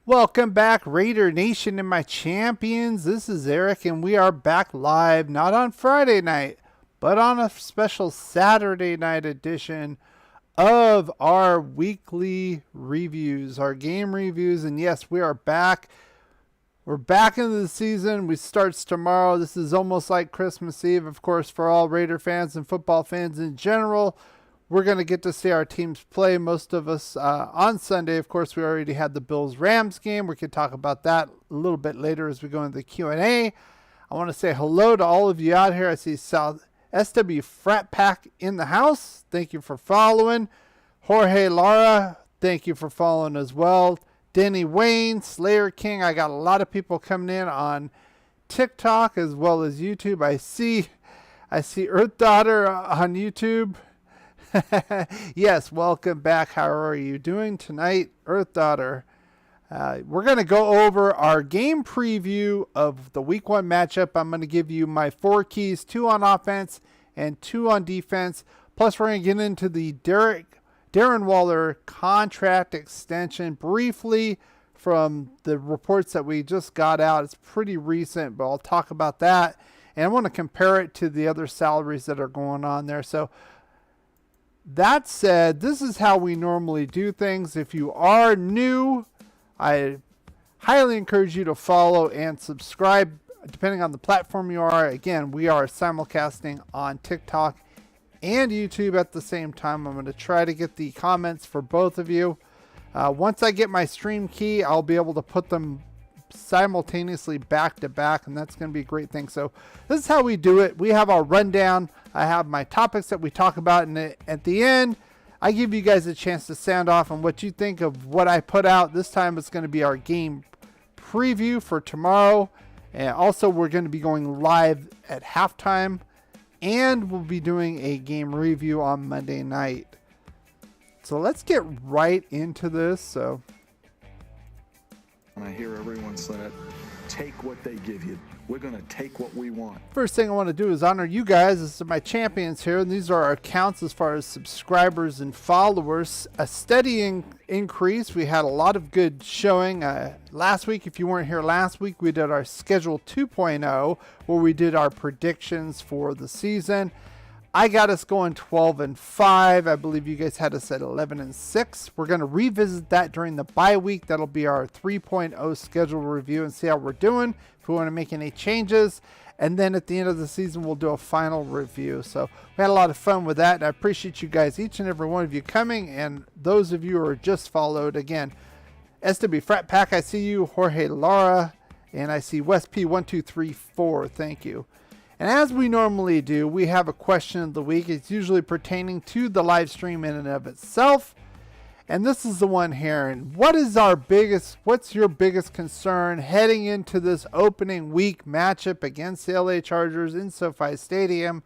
Welcome back, Raider Nation and my champions. This is Eric, and we are back live, not on Friday night, but on a special Saturday night edition of our weekly reviews, our game reviews. And yes, we are back. We're back into the season. We starts tomorrow. This is almost like Christmas Eve, of course, for all Raider fans and football fans in general. We're going to get to see our teams play, most of us on Sunday. Of course, we already had the Bills-Rams game. We can talk about that a little bit later as we go into the Q&A. I want to say hello to all of you out here. I see South SW Frat Pack in the house. Thank you for following. Jorge Lara, thank you for following as well. Denny Wayne, Slayer King. I got a lot of people coming in on TikTok as well as YouTube. I see Earth Daughter on YouTube. Yes, welcome back. How are you doing tonight, Earth Daughter? We're going to go over our game preview of the week 1 matchup. I'm going to give you my 4 keys, 2 on offense and 2 on defense. Plus, we're going to get into the Darren Waller contract extension briefly from the reports that we just got out. It's pretty recent, but I'll talk about that. And I want to compare it to the other salaries that are going on there. So that said, this is how we normally do things. If you are new, I highly encourage you to follow and subscribe, depending on the platform you are. Again, we are simulcasting on TikTok and YouTube at the same time. I'm going to try to get the comments for both of you. Once I get my stream key, I'll be able to put them simultaneously back to back, and that's going to be a great thing. So this is how we do it. We have our rundown. I have my topics that we talk about, and at the end I give you guys a chance to sound off on what you think of what I put out. This time it's going to be our game preview for tomorrow, and also we're going to be going live at halftime, and we'll be doing a game review on Monday night. So let's get right into this. So I hear everyone say it, take what they give you. We're going to take what we want. First thing I want to do is honor you guys. This are my champions here, and these are our accounts as far as subscribers and followers. A steady increase. We had a lot of good showing. Last week, if you weren't here last week, we did our Schedule 2.0, where we did our predictions for the season. I got us going 12-5. I believe you guys had us at 11-6. We're going to revisit that during the bye week. That'll be our 3.0 schedule review and see how we're doing, if we want to make any changes. And then at the end of the season, we'll do a final review. So we had a lot of fun with that. And I appreciate you guys, each and every one of you coming. And those of you who are just followed, again, SW Frat Pack, I see you. Jorge Lara, and I see West P1234. Thank you. And as we normally do, we have a question of the week. It's usually pertaining to the live stream in and of itself. And this is the one here. And what's your biggest concern heading into this opening week matchup against the LA Chargers in SoFi Stadium?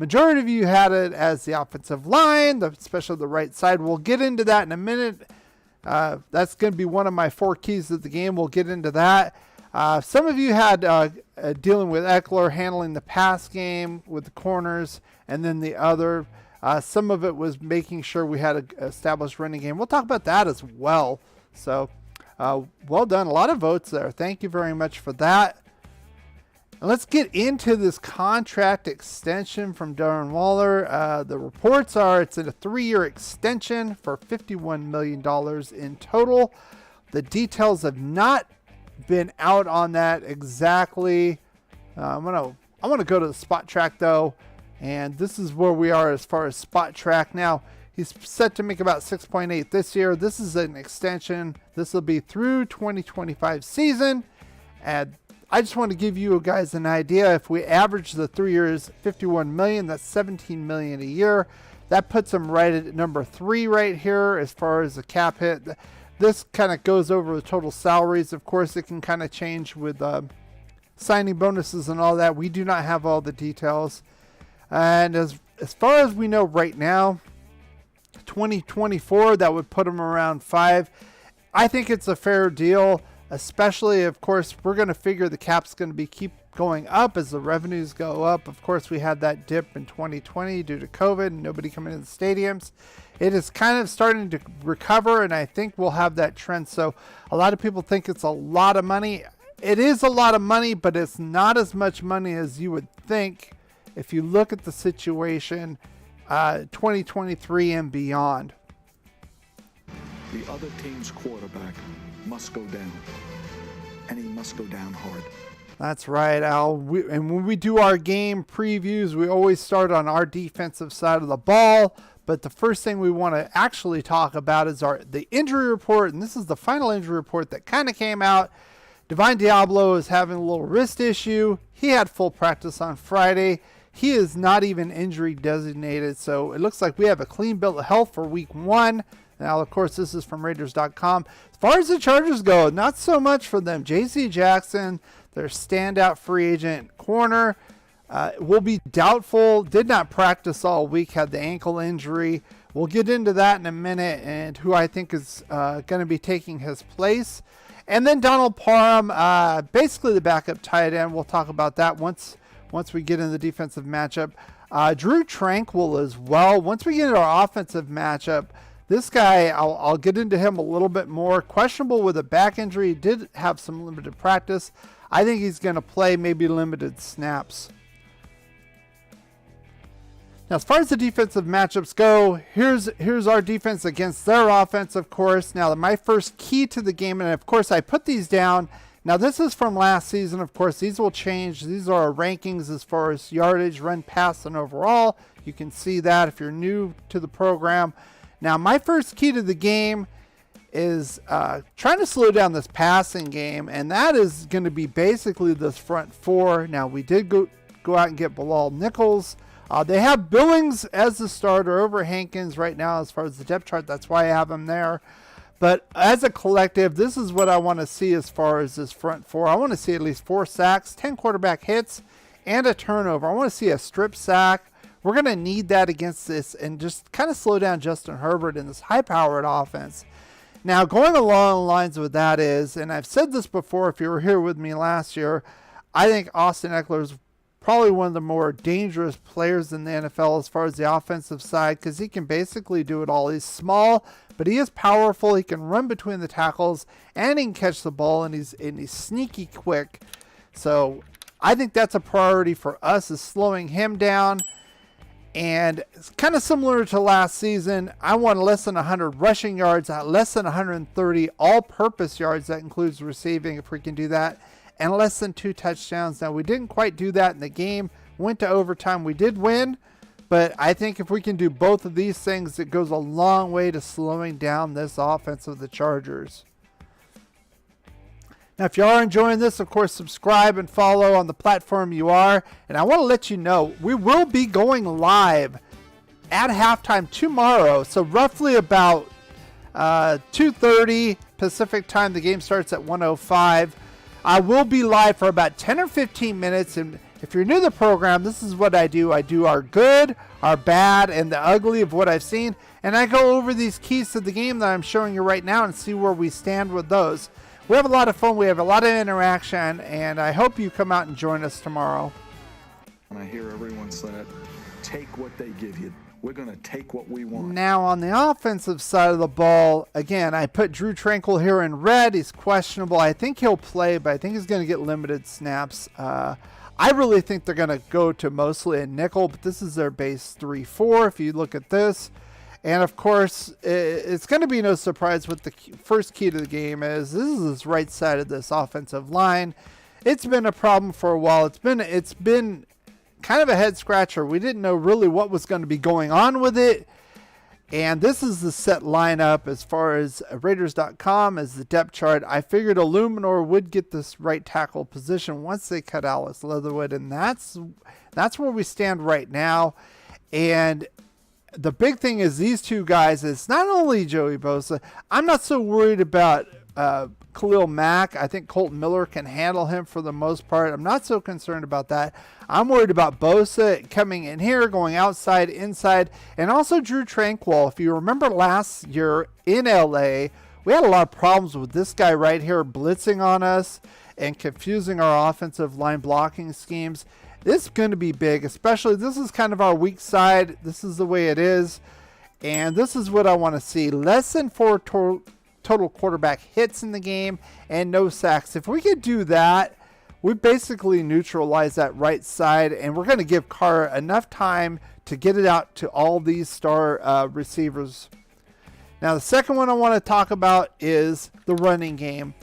Majority of you had it as the offensive line, especially the right side. We'll get into that in a minute. That's going to be one of my 4 keys of the game. We'll get into that. Some of you had dealing with Eckler, handling the pass game with the corners, and then the other. Some of it was making sure we had an established running game. We'll talk about that as well. So Well done. A lot of votes there. Thank you very much for that. And let's get into this contract extension from Darren Waller. The reports are it's a 3-year extension for $51 million in total. The details have not been out on that exactly. I want to go to the spot track though, and this is where we are as far as spot track now. He's set to make about 6.8 this year. This is an extension. This will be through 2025 season. And I just want to give you guys an idea. If we average the 3 years, 51 million, that's 17 million a year. That puts him right at number 3 right here as far as the cap hit. This kind of goes over the total salaries. Of course, it can kind of change with signing bonuses and all that. We do not have all the details. And as far as we know right now, 2024, that would put him around 5. I think it's a fair deal, especially, of course, we're going to figure the cap's going to keep going up as the revenues go up. Of course, we had that dip in 2020 due to COVID and nobody coming into the stadiums. It is kind of starting to recover, and I think we'll have that trend. So a lot of people think it's a lot of money. It is a lot of money, but it's not as much money as you would think if you look at the situation 2023 and beyond. The other team's quarterback must go down, and he must go down hard. That's right, Al. And when we do our game previews, we always start on our defensive side of the ball. But the first thing we want to actually talk about is the injury report. And this is the final injury report that kind of came out. Divine Diablo is having a little wrist issue. He had full practice on Friday. He is not even injury designated. So it looks like we have a clean bill of health for week 1. Now, of course, this is from Raiders.com. As far as the Chargers go, not so much for them. J.C. Jackson, their standout free agent corner, will be doubtful. Did not practice all week, had the ankle injury. We'll get into that in a minute and who I think is going to be taking his place. And then Donald Parham, basically the backup tight end. We'll talk about that once we get into the defensive matchup. Drew Tranquil as well. Once we get into our offensive matchup, this guy, I'll get into him a little bit more. Questionable with a back injury. He did have some limited practice. I think he's going to play maybe limited snaps. Now, as far as the defensive matchups go, here's our defense against their offense, of course. Now, my first key to the game, and of course, I put these down. Now, this is from last season. Of course, these will change. These are our rankings as far as yardage, run, pass, and overall. You can see that if you're new to the program. Now, my first key to the game is trying to slow down this passing game, and that is going to be basically this front 4. Now, we did go out and get Bilal Nichols. They have Billings as the starter over Hankins right now as far as the depth chart. That's why I have him there. But as a collective, this is what I want to see as far as this front 4. I want to see at least 4 sacks, 10 quarterback hits, and a turnover. I want to see a strip sack. We're going to need that against this and just kind of slow down Justin Herbert in this high-powered offense. Now, going along the lines with that is, and I've said this before if you were here with me last year, I think Austin Eckler is probably one of the more dangerous players in the NFL as far as the offensive side because he can basically do it all. He's small, but he is powerful. He can run between the tackles, and he can catch the ball, and he's sneaky quick. So I think that's a priority for us is slowing him down. And it's kind of similar to last season. I want less than 100 rushing yards, less than 130 all-purpose yards. That includes receiving if we can do that. And less than 2 touchdowns. Now, we didn't quite do that in the game. Went to overtime. We did win. But I think if we can do both of these things, it goes a long way to slowing down this offense of the Chargers. Now, if you are enjoying this, of course, subscribe and follow on the platform you are. And I want to let you know, we will be going live at halftime tomorrow. So roughly about 2:30 Pacific time. The game starts at 1:05. I will be live for about 10 or 15 minutes. And if you're new to the program, this is what I do. I do our good, our bad, and the ugly of what I've seen. And I go over these keys to the game that I'm showing you right now and see where we stand with those. We have a lot of fun. We have a lot of interaction, and I hope you come out and join us tomorrow. And I hear everyone say it, take what they give you. We're going to take what we want. Now, on the offensive side of the ball, again, I put Drew Tranquil here in red. He's questionable. I think he'll play, but I think he's going to get limited snaps. I really think they're going to go to mostly a nickel, but this is their base 3-4 if you look at this. And, of course, it's going to be no surprise what the first key to the game is. This is this right side of this offensive line. It's been a problem for a while. It's been kind of a head scratcher. We didn't know really what was going to be going on with it. And this is the set lineup as far as Raiders.com as the depth chart. I figured Illuminor would get this right tackle position once they cut Alice Leatherwood, and that's where we stand right now. And the big thing is these two guys. It's not only Joey Bosa. I'm not so worried about Khalil Mack. I think Colton Miller can handle him for the most part. I'm not so concerned about that. I'm worried about Bosa coming in here, going outside, inside, and also Drew Tranquil. If you remember last year in LA, we had a lot of problems with this guy right here blitzing on us and confusing our offensive line blocking schemes. This is going to be big, especially this is kind of our weak side. This is the way it is, and this is what I want to see. Less than 4 total quarterback hits in the game and no sacks. If we could do that, we basically neutralize that right side, and we're going to give Carr enough time to get it out to all these star receivers. Now, the second one I want to talk about is the running game.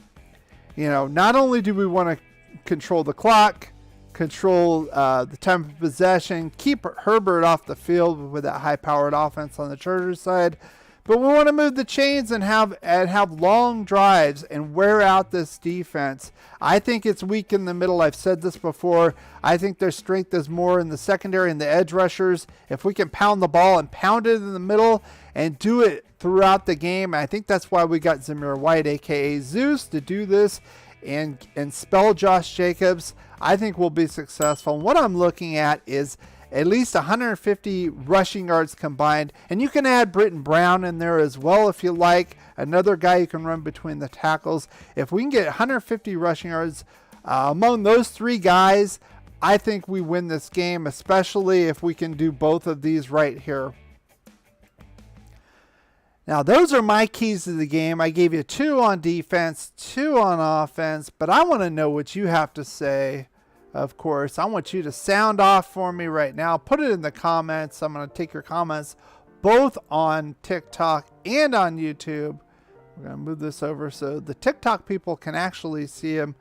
You know, not only do we want to control the clock, control the time of possession, keep Herbert off the field with that high-powered offense on the Chargers side, but we want to move the chains and have long drives and wear out this defense. I think it's weak in the middle. I've said this before. I think their strength is more in the secondary and the edge rushers. If we can pound the ball and pound it in the middle and do it throughout the game, I think that's why we got Zamir White, a.k.a. Zeus, to do this and spell Josh Jacobs. I think we'll be successful. And what I'm looking at is at least 150 rushing yards combined. And you can add Britton Brown in there as well if you like. Another guy who can run between the tackles. If we can get 150 rushing yards among those three guys, I think we win this game, especially if we can do both of these right here. Now, those are my keys to the game. I gave you 2 on defense, 2 on offense, but I want to know what you have to say. Of course, I want you to sound off for me right now. Put it in the comments. I'm going to take your comments both on TikTok and on YouTube. We're going to move this over so the TikTok people can actually see him.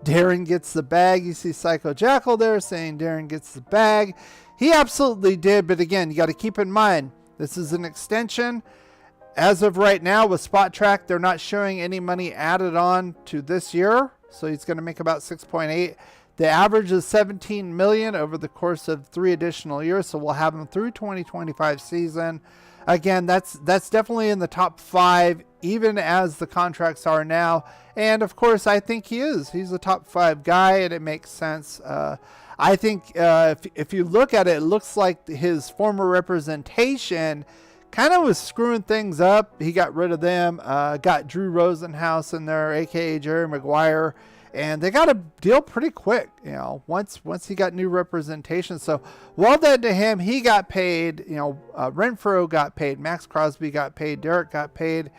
Darren gets the bag. You see Psycho Jackal there saying Darren gets the bag. He absolutely did, but again, you got to keep in mind, this is an extension. As of right now with Spot Track, they're not showing any money added on to this year. So he's going to make about 6.8. The average is 17 million over the course of 3 additional years. So we'll have him through 2025 season. Again, that's definitely in the top 5, even as the contracts are now. And of course, I think he is. He's a top 5 guy, and it makes sense. I think if you look at it, it looks like his former representation kind of was screwing things up. He got rid of them, got Drew Rosenhaus in there, aka Jerry Maguire, and they got a deal pretty quick, you know, once he got new representation. So well done to him. He got paid, you know, Renfro got paid, Max Crosby got paid, Derek got paid,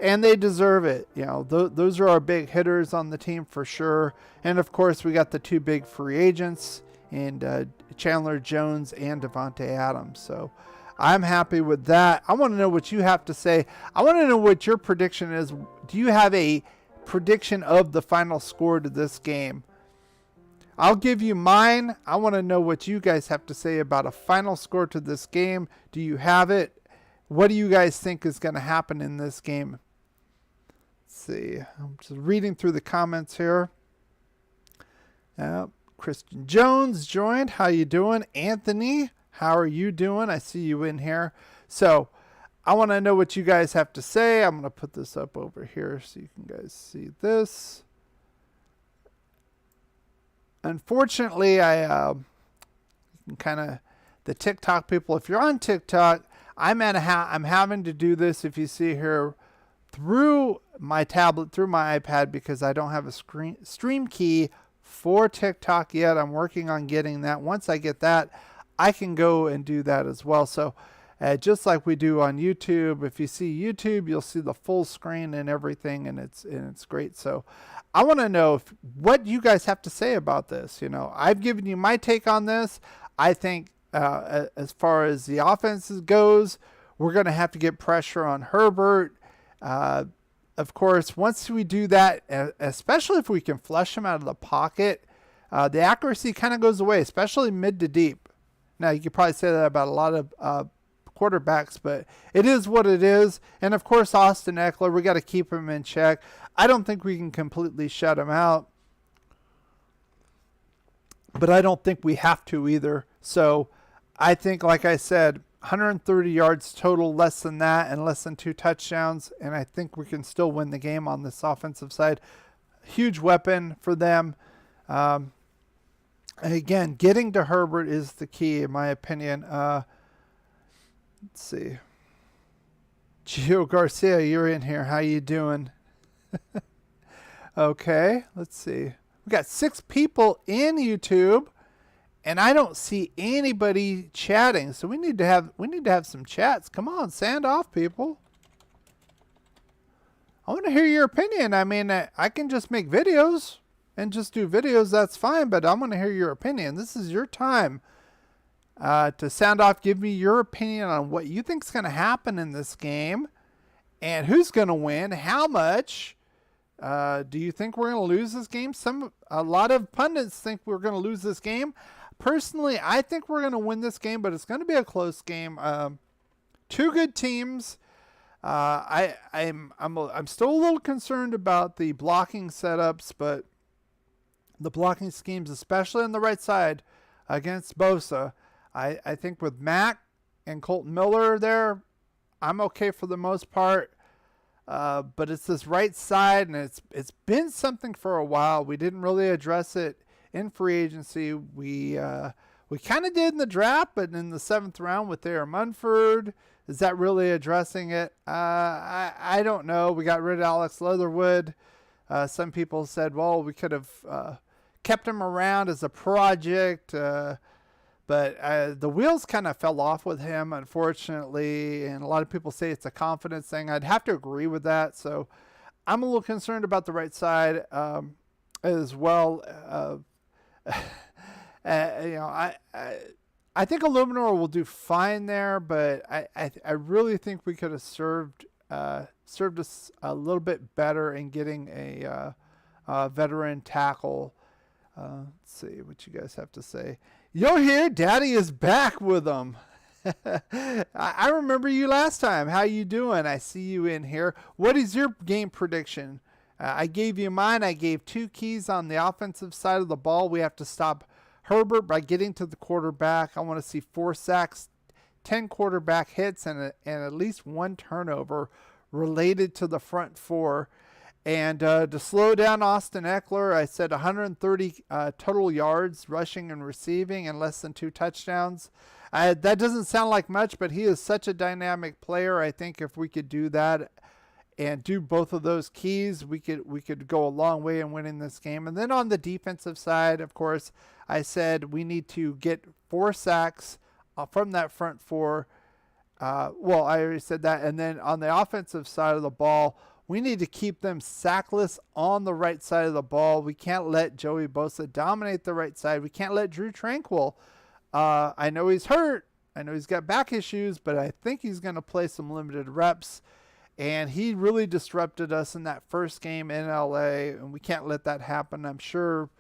and they deserve it. You know, those are our big hitters on the team for sure. And of course, we got the 2 big free agents and Chandler Jones and Devontae Adams. So I'm happy with that. I want to know what you have to say. I want to know what your prediction is. Do you have a prediction of the final score to this game? I'll give you mine. I want to know what you guys have to say about a final score to this game. Do you have it? What do you guys think is going to happen in this game? Let's see. I'm just reading through the comments here. Christian Jones joined. How you doing? Anthony, how are you doing? I see you in here. So I want to know what you guys have to say. I'm going to put this up over here so you can guys see this. Unfortunately, the TikTok people, if you're on TikTok, I'm having to do this, if you see here, through my tablet, through my iPad, because I don't have a stream key for TikTok yet. I'm working on getting that. Once I get that, I can go and do that as well. So just like we do on YouTube, if you see YouTube, you'll see the full screen and everything, and it's great. So I want to know what you guys have to say about this. I've given you my take on this. I think as far as the offenses goes, we're going to have to get pressure on Herbert. Of course, once we do that, especially if we can flush him out of the pocket, the accuracy kind of goes away, especially mid to deep. Now, you could probably say that about a lot of quarterbacks, but it is what it is. And of course, Austin Eckler, we got to keep him in check. I don't think we can completely shut him out, but I don't think we have to either. So I think, like I said, 130 yards total, less than that, and less than 2 touchdowns. And I think we can still win the game on this offensive side. Huge weapon for them. Again, getting to Herbert is the key, in my opinion. Let's see. Gio Garcia, you're in here. How you doing? Okay, let's see. We got 6 people in YouTube, and I don't see anybody chatting. So we need to have some chats. Come on, sound off, people. I want to hear your opinion. I mean, I can just make videos and just do videos. That's fine, but I want to hear your opinion. This is your time to sound off. Give me your opinion on what you think is going to happen in this game and who's going to win, how much. Do you think we're going to lose this game? A lot of pundits think we're going to lose this game. Personally, I think we're going to win this game, but it's going to be a close game. 2 good teams. I'm still a little concerned about the blocking setups, but the blocking schemes, especially on the right side against Bosa, I think with Mack and Colton Miller there, I'm okay for the most part. But it's this right side, and it's been something for a while. We didn't really address it in free agency. We kind of did in the draft, but in the 7th round with Darren Munford, is that really addressing it? I don't know. We got rid of Alex Leatherwood. Some people said, well, we could have kept him around as a project, but the wheels kind of fell off with him, unfortunately, and a lot of people say it's a confidence thing. I'd have to agree with that, so I'm a little concerned about the right side as well. I think Illuminor will do fine there, but I really think we could have served us a little bit better in getting a veteran tackle. Let's see what you guys have to say. You're here. Daddy is back with them. I remember you last time. How you doing? I see you in here. What is your game prediction? I gave you mine. I gave 2 keys on the offensive side of the ball. We have to stop Herbert by getting to the quarterback. I want to see 4 sacks, 10 quarterback hits, and at least 1 turnover related to the front 4. And to slow down Austin Eckler, I said 130 total yards rushing and receiving and less than 2 touchdowns. That doesn't sound like much, but he is such a dynamic player. I think if we could do that and do both of those keys, we could go a long way in winning this game. And then on the defensive side, of course, I said we need to get 4 sacks from that front 4. Well, I already said that. And then on the offensive side of the ball, we need to keep them sackless on the right side of the ball. We can't let Joey Bosa dominate the right side. We can't let Drew Tranquill. I know he's hurt. I know he's got back issues, but I think he's going to play some limited reps. And he really disrupted us in that first game in LA, and we can't let that happen. I'm sure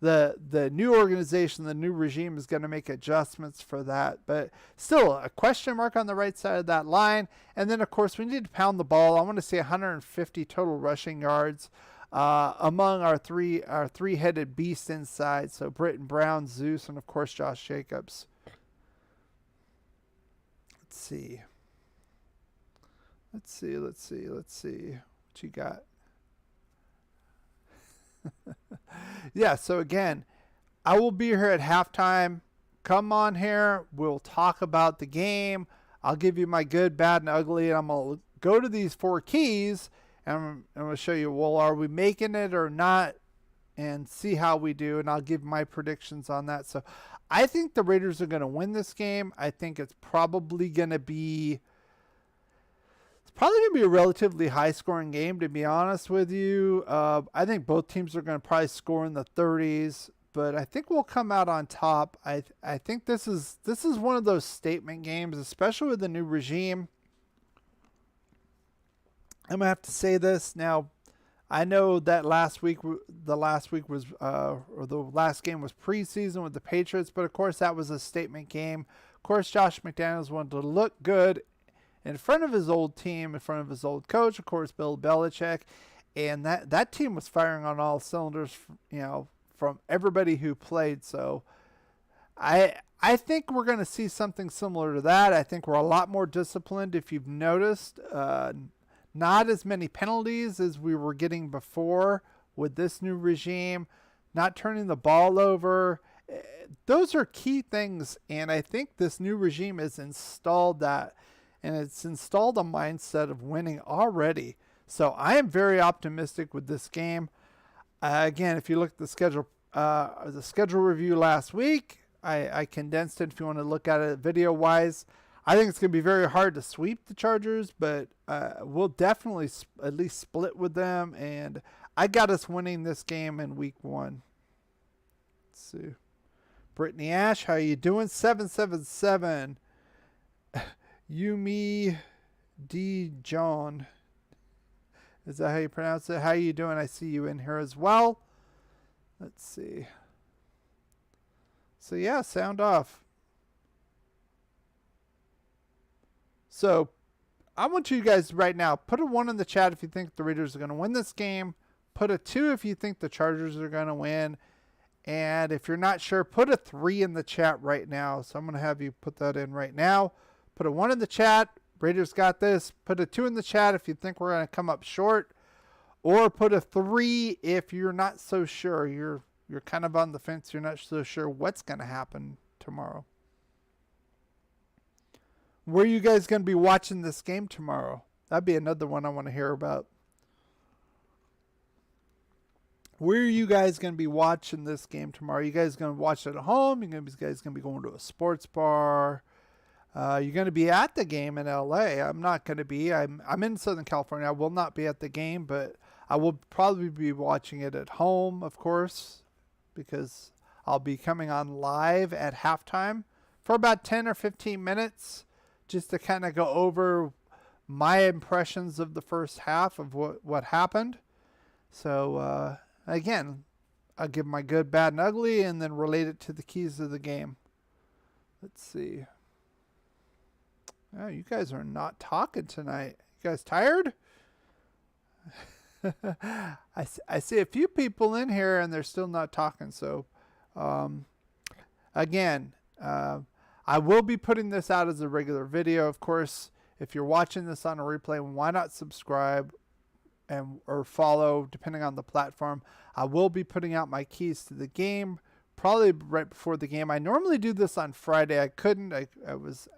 the new organization, the new regime is going to make adjustments for that. But still, a question mark on the right side of that line. And then, of course, we need to pound the ball. I want to see 150 total rushing yards among our three-headed beast inside. So Britton Brown, Zeus, and, of course, Josh Jacobs. Let's see. What you got? Yeah, so again, I will be here at halftime. Come on here. We'll talk about the game. I'll give you my good, bad, and ugly. And I'm going to go to these 4 keys, and I'm going to show you, well, are we making it or not? and see how we do, and I'll give my predictions on that. So I think the Raiders are going to win this game. I think it's probably going to be a relatively high-scoring game, to be honest with you. I think both teams are going to probably score in the 30s, but I think we'll come out on top. I think this is one of those statement games, especially with the new regime. I'm gonna have to say this now. I know that the last game was preseason with the Patriots, but of course that was a statement game. Of course, Josh McDaniels wanted to look good in front of his old team, in front of his old coach, of course, Bill Belichick, and that team was firing on all cylinders, from everybody who played. So I think we're going to see something similar to that. I think we're a lot more disciplined, if you've noticed. Not as many penalties as we were getting before with this new regime. Not turning the ball over. Those are key things, and I think this new regime has installed that, and it's installed a mindset of winning already. So I am very optimistic with this game. Again, if you look at the schedule review last week, I condensed it if you want to look at it video-wise. I think it's going to be very hard to sweep the Chargers, but we'll definitely at least split with them, and I got us winning this game in week 1. Let's see. Brittany Ash, how you doing? 777. Yumi D. John. Is that how you pronounce it? How you doing? I see you in here as well. Let's see. So yeah, sound off. So I want you guys right now, put a 1 in the chat if you think the Raiders are going to win this game. Put a 2 if you think the Chargers are going to win. And if you're not sure, put a 3 in the chat right now. So I'm going to have you put that in right now. Put a 1 in the chat. Raiders got this. Put a 2 in the chat if you think we're going to come up short. Or put a 3 if you're not so sure. You're kind of on the fence. You're not so sure what's going to happen tomorrow. Where are you guys going to be watching this game tomorrow? That'd be another one I want to hear about. Where are you guys going to be watching this game tomorrow? Are you guys going to watch it at home? You guys going to be going to a sports bar? You're going to be at the game in LA. I'm not going to be. I'm in Southern California. I will not be at the game, but I will probably be watching it at home, of course, because I'll be coming on live at halftime for about 10 or 15 minutes. Just to kind of go over my impressions of the first half of what happened. So, again, I'll give my good, bad, and ugly, and then relate it to the keys of the game. Let's see. Oh, you guys are not talking tonight. You guys tired? I see a few people in here, and they're still not talking. So, again, I will be putting this out as a regular video. Of course, if you're watching this on a replay, why not subscribe or follow, depending on the platform. I will be putting out my keys to the game probably right before the game. I normally do this on Friday. I couldn't. I was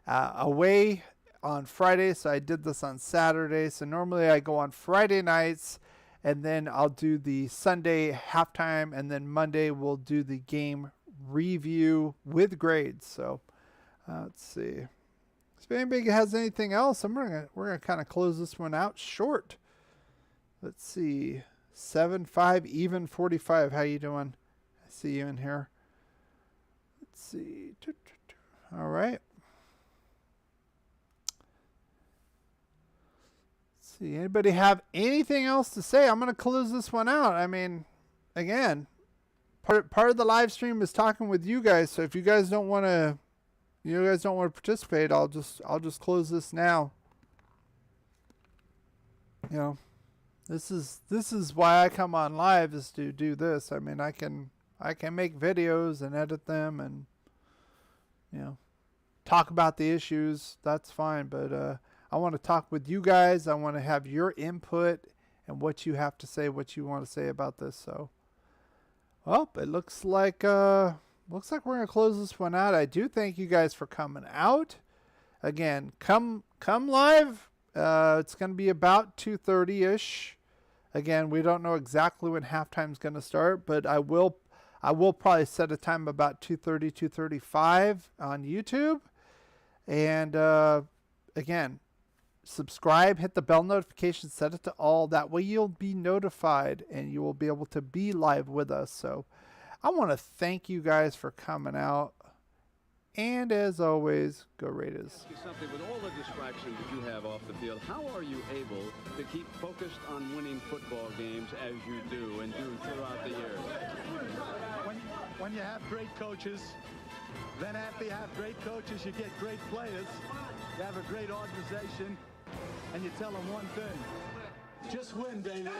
away on Friday, so I did this on Saturday. So normally I go on Friday nights, and then I'll do the Sunday halftime, and then Monday we'll do the game review with grades. So let's see if anybody has anything else. We're gonna kind of close this one out short. Let's see. 7-5 even 45. How you doing? I see you in here. Let's see. All right. Let's see. Anybody have anything else to say? I'm gonna close this one out. I mean, again, part of the live stream is talking with you guys. So if you guys don't want to, participate, I'll just close this now. This is why I come on live, is to do this. I mean, I can make videos and edit them and talk about the issues. That's fine, but I want to talk with you guys. I want to have your input and what you have to say, what you want to say about this. So, well, it looks like we're gonna close this one out. I do thank you guys for coming out. Again, come live. It's gonna be about 2:30ish. Again, we don't know exactly when halftime's going to start, but I will probably set a time about 2:30, 2:35 on YouTube. And again, subscribe, hit the bell notification, set it to all. That way you'll be notified and you will be able to be live with us. So I want to thank you guys for coming out. And as always, go Raiders. Ask you something, with all the distractions that you have off the field, how are you able to keep focused on winning football games as you do and do throughout the years? When you have great coaches, then after you have great coaches, you get great players. You have a great organization, and you tell them one thing: just win, baby.